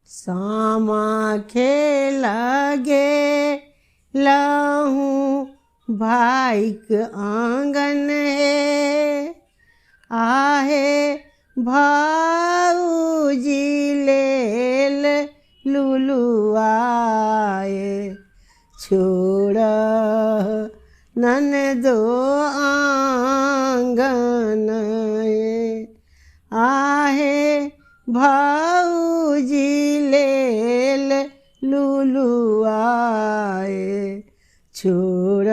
सामा खेला गे लहूँ भाईक आंगन हे आहे भाऊजी लेल लुलुआए छोड़ ननदो आंगन हे आहे भाऊजी लेल लुलुआए छोड़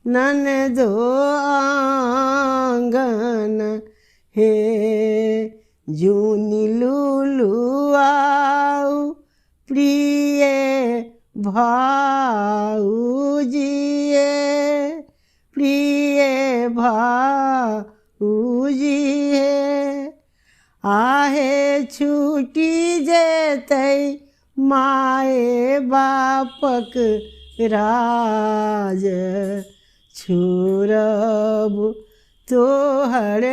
ननदो आंगन हे जूनी लुलुआऊ प्रिय भाऊजिए प्रिय भाऊजिए आहे छूटी जेतै माए बापक राज छोड़ब तोहर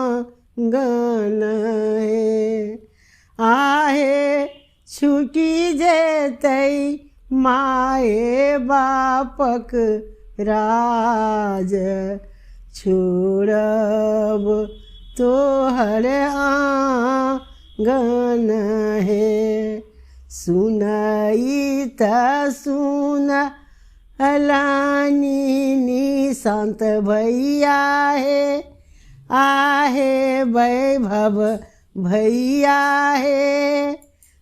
आंगन हे आहे छूटी जेतै माए बापक राज छोड़ब तोहर आंगन हे सुनई त सुन अलानी निशांत भैया हे आहे वैभव भैया हे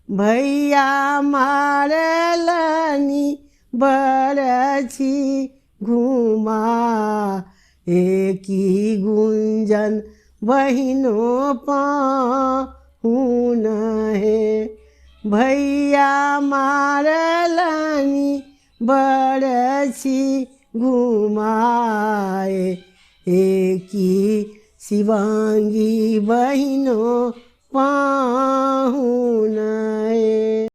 भैया मारलनी बरछी घुमा एकी गुंजन बहिनों पाहुन हे भैया मारलनी बरछी घुमाए एकी शिवांगी बहिनों पाहुन